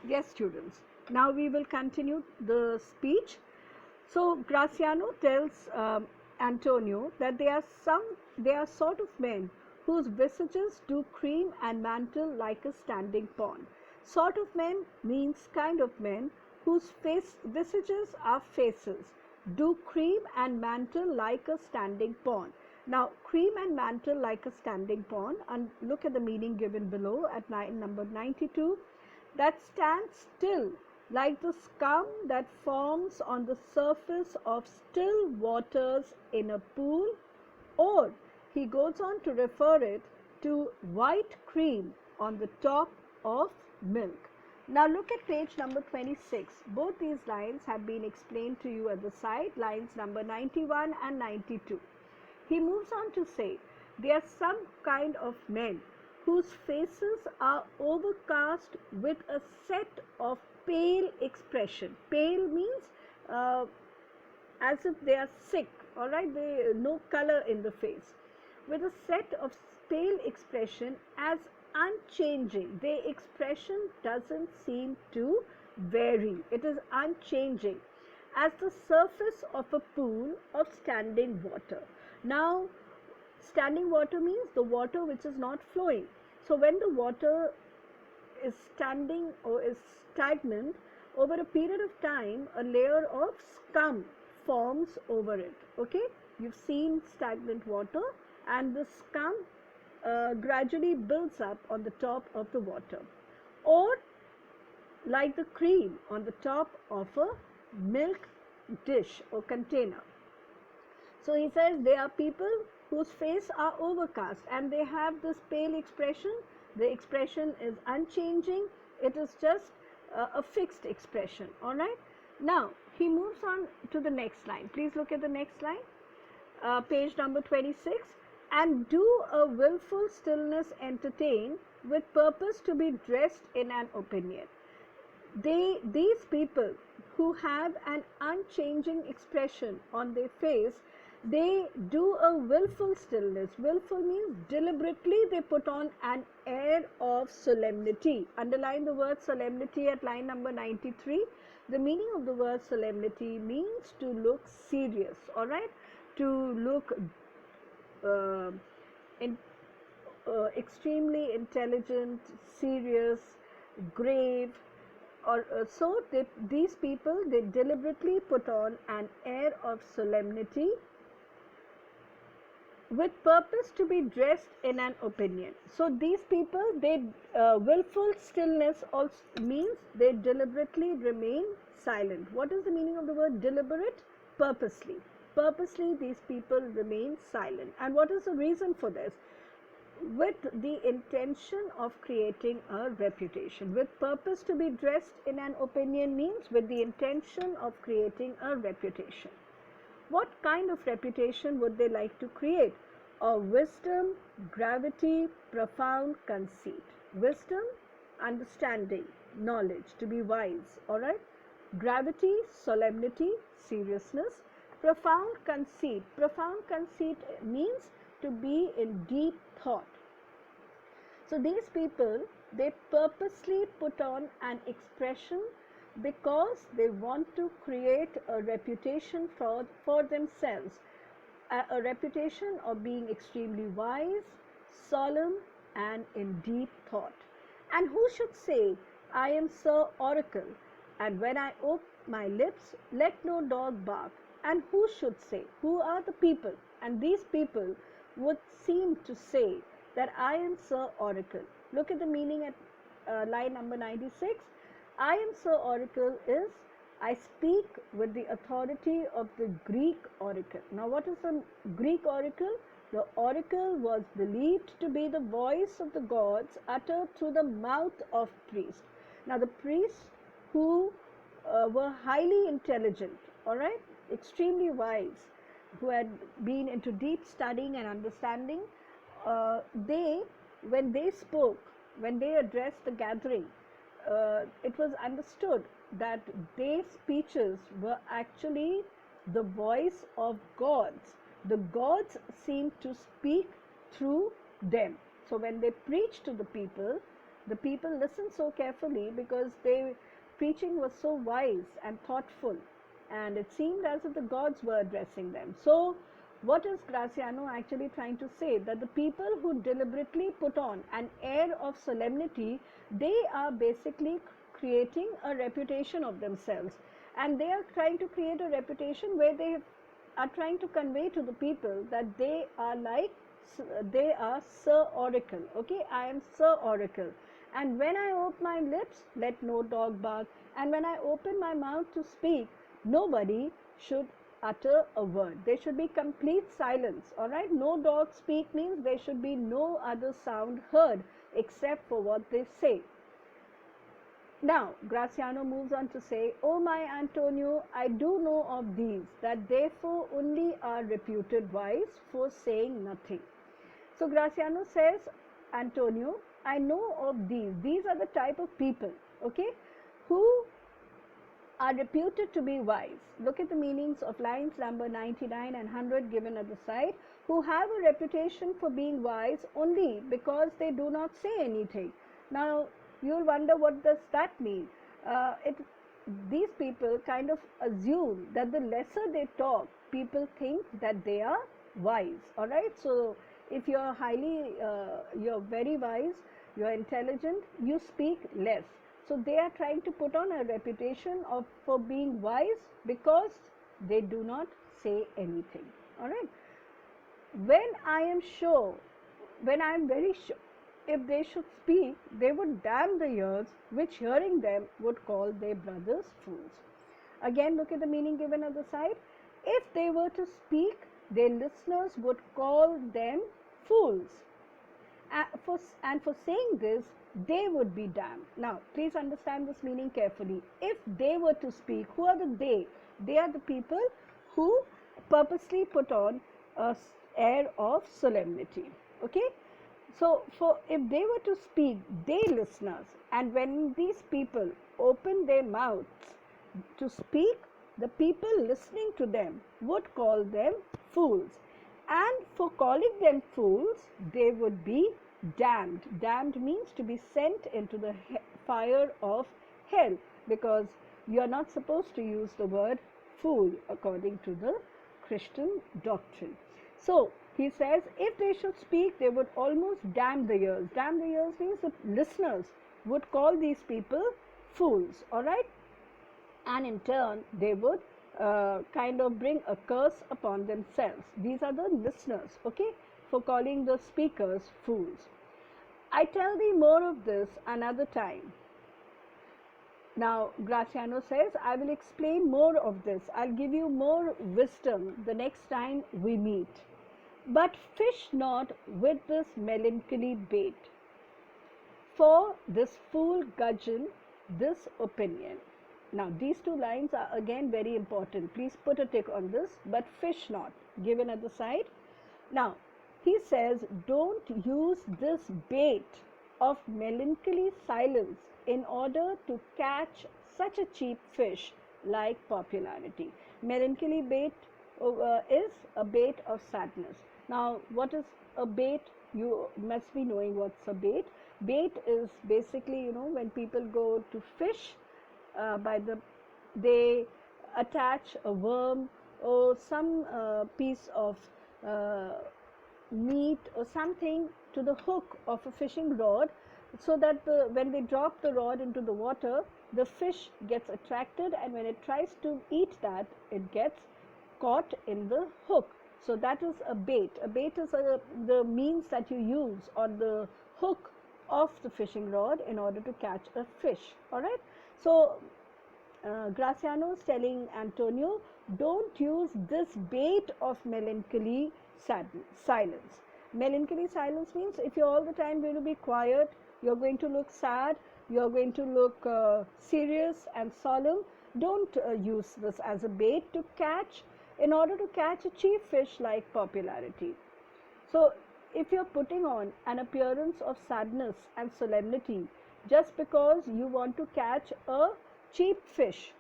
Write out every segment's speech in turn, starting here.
Yes, students. Now we will continue the speech. So Graciano tells Antonio that they are sort of men whose visages do cream and mantle like a standing pond. Sort of men means kind of men whose visages are faces, do cream and mantle like a standing pond. Now, cream and mantle like a standing pond, and look at the meaning given below at number 92, that stands still like the scum that forms on the surface of still waters in a pool, or he goes on to refer it to white cream on the top of milk. Now look at page number 26. Both these lines have been explained to you at the side, lines number 91 and 92. He moves on to say, there are some kind of men whose faces are overcast with a set of pale expression. Pale means as if they are sick, all right, they no color in the face, with a set of pale expression as unchanging. Their expression doesn't seem to vary, it is unchanging as the surface of a pool of standing water. Now, standing water means the water which is not flowing. So when the water is standing or is stagnant, over a period of time a layer of scum forms over it. Okay, you've seen stagnant water, and the scum gradually builds up on the top of the water, or like the cream on the top of a milk dish or container. So he says there are people whose face are overcast and they have this pale expression. The expression is unchanging. It is just a fixed expression. All right. Now he moves on to the next line. Please look at the next line. Page number 26. And do a willful stillness entertain with purpose to be dressed in an opinion. These people who have an unchanging expression on their face, they do a willful stillness. Willful means deliberately they put on an air of solemnity. Underline the word solemnity at line number 93. The meaning of the word solemnity means to look serious, all right, to look extremely intelligent, serious, grave, or these people, they deliberately put on an air of solemnity with purpose to be dressed in an opinion. So these people, they willful stillness also means they deliberately remain silent. What is the meaning of the word deliberate? Purposely. Purposely these people remain silent. And what is the reason for this? With the intention of creating a reputation. With purpose to be dressed in an opinion means with the intention of creating a reputation. What kind of reputation would they like to create? Of wisdom, gravity, profound conceit. Wisdom, understanding, knowledge, to be wise, all right? Gravity, solemnity, seriousness. Profound conceit. Profound conceit means to be in deep thought. So these people, they purposely put on an expression because they want to create a reputation for themselves, a reputation of being extremely wise, solemn, and in deep thought. And who should say, I am Sir Oracle, and when I open my lips, let no dog bark. And who should say, who are the people? And these people would seem to say that I am Sir Oracle. Look at the meaning at line number 96. I am Sir Oracle is, I speak with the authority of the Greek oracle. Now what is the Greek oracle? The oracle was believed to be the voice of the gods uttered through the mouth of priests. Now the priests who were highly intelligent, all right, extremely wise, who had been into deep studying and understanding, when they spoke, when they addressed the gathering, it was understood that their speeches were actually the voice of gods. The gods seemed to speak through them. So when they preached to the people, The people listened so carefully because their preaching was so wise and thoughtful, and it seemed as if the gods were addressing them. So, what is Graciano actually trying to say? That the people who deliberately put on an air of solemnity, they are basically creating a reputation of themselves, and they are trying to create a reputation where they are trying to convey to the people that they are like, they are Sir Oracle. Okay, I am Sir Oracle, and when I open my lips, let no dog bark, and when I open my mouth to speak, nobody should utter a word. There should be complete silence. All right, no dog speak means there should be no other sound heard except for what they say. Now, Graciano moves on to say, "O my Antonio, I do know of these, that therefore only are reputed wise for saying nothing." So, Graciano says, "Antonio, I know of these. These are the type of people, okay, who are reputed to be wise." Look at the meanings of lines number 99 and 100 given at the side. Who have a reputation for being wise only because they do not say anything. Now, you'll wonder, what does that mean? These people kind of assume that the lesser they talk, people think that they are wise. All right. So, if you're you're very wise, you're intelligent, you speak less. So they are trying to put on a reputation for being wise because they do not say anything. All right. When I am very sure, if they should speak, they would damn the ears, which hearing them would call their brothers fools. Again, look at the meaning given at the side. If they were to speak, their listeners would call them fools. And for saying this, they would be damned. Now, please understand this meaning carefully. If they were to speak, who are the they? They are the people who purposely put on an air of solemnity. Okay? So, if they were to speak, they listeners, and when these people open their mouths to speak, the people listening to them would call them fools. And for calling them fools, they would be damned. Damned means to be sent into the fire of hell, because you are not supposed to use the word fool according to the Christian doctrine. So, he says, if they should speak, they would almost damn the ears. Damn the ears means the listeners would call these people fools, all right? And in turn, they would kind of bring a curse upon themselves. These are the listeners, okay, for calling the speakers fools. I tell thee more of this another time. Now, Graciano says, I will explain more of this. I'll give you more wisdom the next time we meet. But fish not with this melancholy bait, for this fool gudgeon this opinion. Now, these two lines are again very important. Please put a tick on this. But fish not, given at the side. Now, he says, don't use this bait of melancholy silence in order to catch such a cheap fish like popularity. Melancholy bait is a bait of sadness. Now, what is a bait? You must be knowing what's a bait. Bait is basically, when people go to fish, they attach a worm or some piece of meat or something to the hook of a fishing rod, so that when they drop the rod into the water, the fish gets attracted, and when it tries to eat that, it gets caught in the hook. So that is a bait. A bait is the means that you use on the hook of the fishing rod in order to catch a fish. All right. So Graciano is telling Antonio, don't use this bait of melancholy silence. Melancholy silence means if you're all the time going to be quiet, you're going to look sad, you're going to look serious and solemn. Don't use this as a bait to catch, in order to catch a cheap fish like popularity. So, if you're putting on an appearance of sadness and solemnity just because you want to catch a cheap fish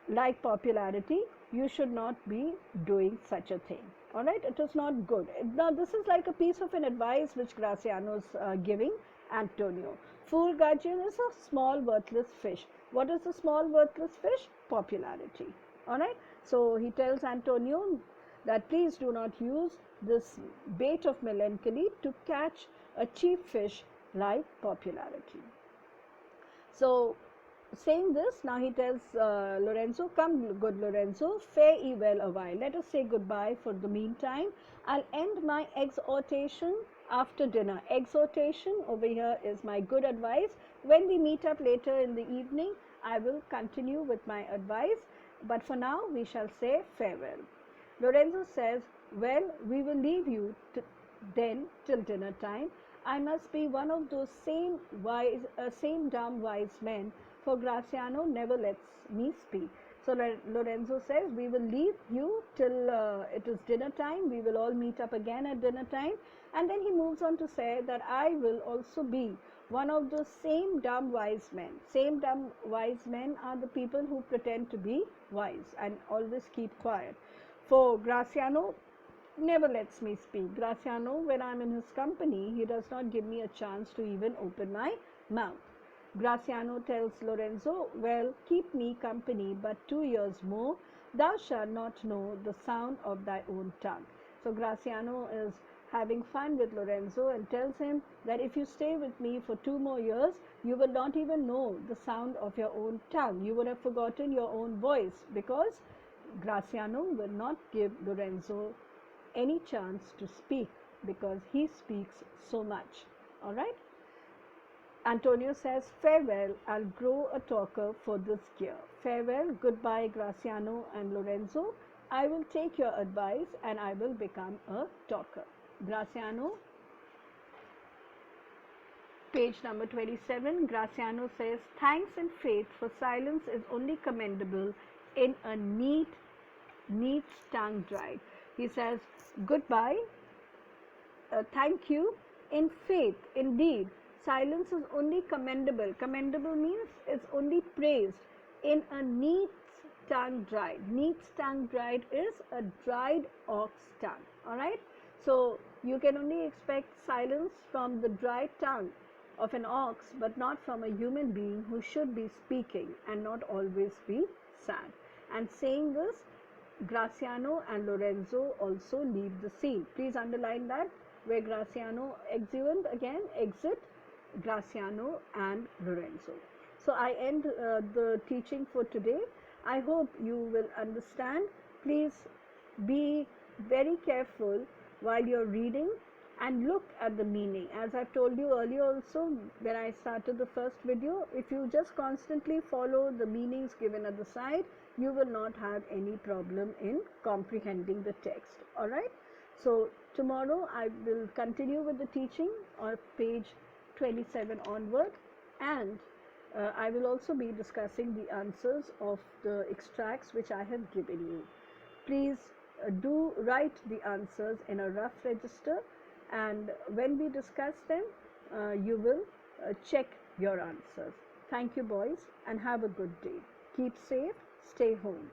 like popularity, you should not be doing such a thing. All right, it is not good. Now, this is like a piece of an advice which Graciano is giving, Antonio. Fool gudgeon is a small worthless fish. What is a small worthless fish? Popularity. Alright. So he tells Antonio that please do not use this bait of melancholy to catch a cheap fish like popularity. So saying this, now he tells Lorenzo, come good Lorenzo, fare ye well a while. Let us say goodbye for the meantime. I'll end my exhortation after dinner. Exhortation over here is my good advice. When we meet up later in the evening, I will continue with my advice. But for now, we shall say farewell. Lorenzo says, well, we will leave you then till dinner time. I must be one of those same dumb wise men, for Graziano never lets me speak. So Lorenzo says, we will leave you till it is dinner time. We will all meet up again at dinner time. And then he moves on to say that I will also be one of those same dumb wise men. Same dumb wise men are the people who pretend to be wise and always keep quiet. For Graziano never lets me speak. Graziano, when I'm in his company, he does not give me a chance to even open my mouth. Graziano tells Lorenzo, well, keep me company but 2 years more, thou shalt not know the sound of thy own tongue. So Graziano is having fun with Lorenzo and tells him that if you stay with me for 2 more years, you will not even know the sound of your own tongue. You would have forgotten your own voice, because Graziano will not give Lorenzo any chance to speak, because he speaks so much. All right. Antonio says, farewell, I'll grow a talker for this year. Farewell, goodbye Graziano and Lorenzo. I will take your advice and I will become a talker. Graziano, page number 27, Graziano says, thanks and faith, for silence is only commendable in a neat tongue dried. He says, goodbye, thank you, in faith, indeed. Silence is only commendable. Commendable means it's only praised in a neat tongue dried. Neat tongue dried is a dried ox tongue. All right. So you can only expect silence from the dry tongue of an ox, but not from a human being who should be speaking and not always be sad. And saying this, Graziano and Lorenzo also leave the scene. Please underline that, where Graziano exeunt again, exit, Graziano and Lorenzo. So I end the teaching for today. I hope you will understand. Please be very careful while you're reading and look at the meaning. As I've told you earlier also, when I started the first video, if you just constantly follow the meanings given at the side, you will not have any problem in comprehending the text. All right. So tomorrow I will continue with the teaching on page 27 onward, and I will also be discussing the answers of the extracts which I have given you. Please do write the answers in a rough register, and when we discuss them, you will check your answers. Thank you, boys, and have a good day. Keep safe, stay home.